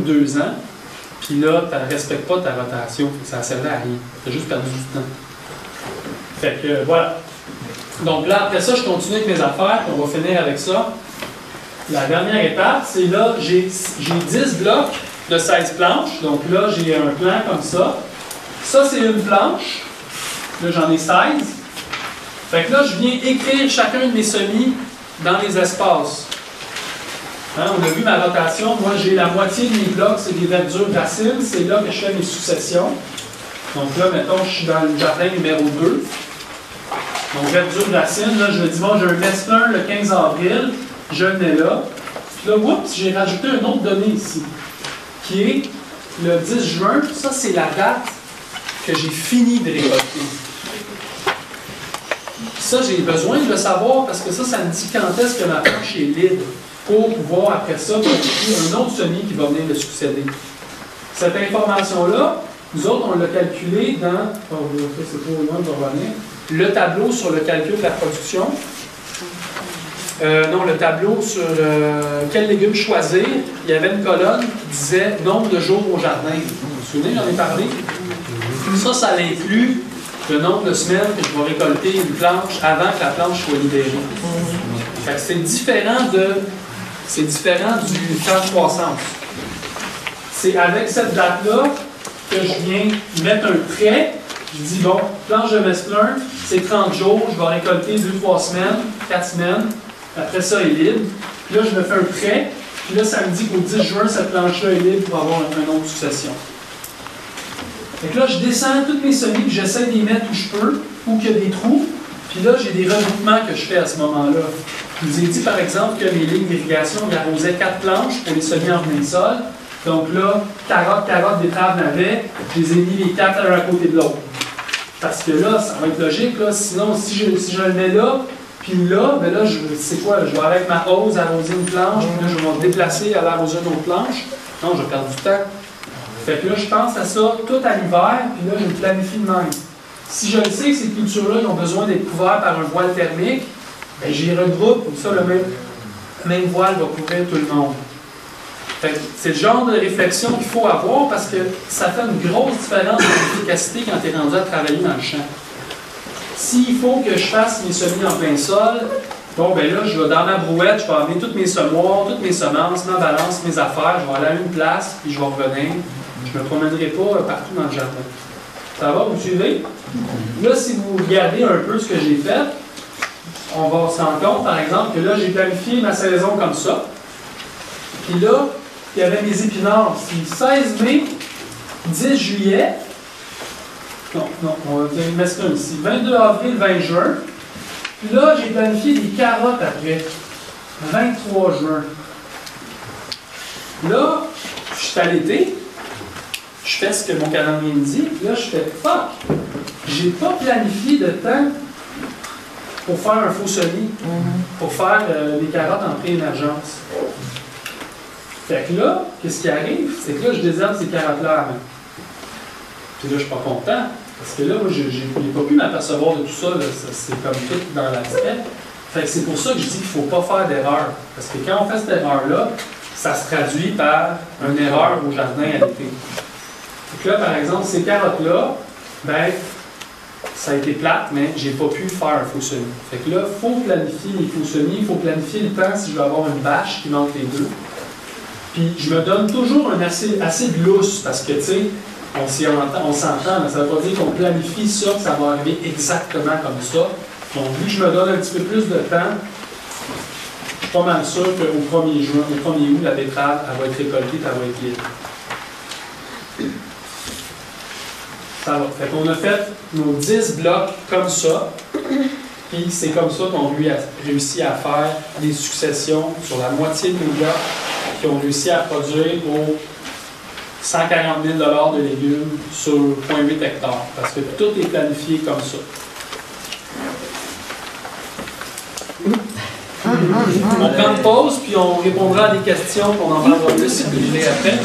2 ans, puis là, tu ne respectes pas ta rotation, ça ne servait à rien. Tu as juste perdu du temps. Fait que voilà. Donc là, après ça, je continue avec mes affaires, puis on va finir avec ça. La dernière étape, c'est là, j'ai 10 blocs de 16 planches. Donc là, j'ai un plan comme ça. Ça, c'est une planche. Là, j'en ai 16. Fait que là, je viens écrire chacun de mes semis dans les espaces. Hein, on a vu ma rotation. Moi, j'ai la moitié de mes blocs, c'est des verdures racines. C'est là que je fais mes successions. Donc là, mettons, je suis dans le jardin numéro 2. Donc, verdure racine, là, je me dis, bon, j'ai un mesclun le 15 avril, je le mets là. Puis là, oups, j'ai rajouté une autre donnée ici, qui est le 10 juin. Ça, c'est la date que j'ai fini de récolter. Ça, j'ai besoin de le savoir parce que ça me dit quand est-ce que ma planche est libre pour pouvoir, après ça, produire un autre semis qui va venir le succéder. Cette information-là, nous autres, on l'a calculé dans... Oh, ça, c'est trop loin de revenir. Le tableau sur le calcul de la production. Non, le tableau sur quels légumes choisir. Il y avait une colonne qui disait nombre de jours au jardin. Vous vous souvenez, j'en ai parlé? Ça inclut le nombre de semaines que je vais récolter une planche avant que la planche soit libérée. Fait que c'est différent du temps de croissance. C'est avec cette date-là que je viens mettre un trait. Je dis, bon, planche de mesclun, c'est 30 jours, je vais récolter 2-3 semaines, 4 semaines. Après ça, elle est libre. Puis là, je me fais un trait. Puis là, ça me dit qu'au 10 juin, cette planche-là est libre pour avoir une autre succession. Fait que là, je descends toutes mes semis, puis j'essaie de les mettre où je peux, où il y a des trous. Puis là, j'ai des regroupements que je fais à ce moment-là. Je vous ai dit, par exemple, que mes lignes d'irrigation j'arrosais 4 planches pour les semis en plein sol. Donc là, carottes, betteraves, navets, je les ai mis les 4 l'un à côté de l'autre. Parce que là, ça va être logique, là. Sinon, si je le mets là, puis là, ben là, c'est quoi? Je vais avec ma hose arroser une planche, puis là, je vais me déplacer à l'arroser une autre planche. Non, je vais perdre du temps. Fait que là, je pense à ça tout à l'hiver, puis là, je me planifie de même. Si je le sais que ces cultures-là, ils ont besoin d'être couverts par un voile thermique, ben, j'y regroupe, comme ça, le même voile va couvrir tout le monde. C'est le genre de réflexion qu'il faut avoir parce que ça fait une grosse différence de l'efficacité quand tu es rendu à travailler dans le champ. S'il faut que je fasse mes semis en plein sol, bon, ben là, je vais dans ma brouette, je vais amener toutes mes semoirs, toutes mes semences, ma balance, mes affaires, je vais aller à une place, puis je vais revenir. Je ne me promènerai pas partout dans le jardin. Ça va, vous suivez? Là, si vous regardez un peu ce que j'ai fait, on va se rendre compte, par exemple, que là, j'ai planifié ma saison comme ça. Puis là, il y avait mes épinards. C'est 16 mai, 10 juillet. Non, on va mettre ça ici. 22 avril, 20 juin. Puis là, j'ai planifié des carottes après. 23 juin. Là, je suis à l'été. Je fais ce que mon calendrier me dit. Puis là, je fais fuck. J'ai pas planifié de temps pour faire un faux semis. Pour faire des carottes en pré-émergence. Fait que là, qu'est-ce qui arrive? C'est que là, je désherbe ces carottes-là avant. Puis là, je suis pas content. Parce que là, moi, je n'ai pas pu m'apercevoir de tout ça. C'est comme tout dans l'aspect. Fait que c'est pour ça que je dis qu'il ne faut pas faire d'erreur. Parce que quand on fait cette erreur-là, ça se traduit par une erreur au jardin à l'été. Donc là, par exemple, ces carottes-là, ben, ça a été plate, mais j'ai pas pu faire un faux semis. Fait que là, il faut planifier les faux semis, il faut planifier le temps si je veux avoir une bâche qui manque les deux. Puis je me donne toujours un assez de lousse, parce que, tu sais, on s'entend, mais ça ne veut pas dire qu'on planifie ça, que ça va arriver exactement comme ça. Donc, vu que je me donne un petit peu plus de temps, je suis pas mal sûr qu'au 1er juin, au 1er août, la betterave, elle va être récoltée, elle va être libre. Ça va. Fait qu'on a fait nos 10 blocs comme ça, puis c'est comme ça qu'on a réussi à faire des successions sur la moitié de nos blocs, qui ont réussi à produire pour 140 000 $ de légumes sur 0,8 hectares, parce que tout est planifié comme ça. On prend une pause, puis on répondra à des questions, puis on en parlera plus si vous voulez après.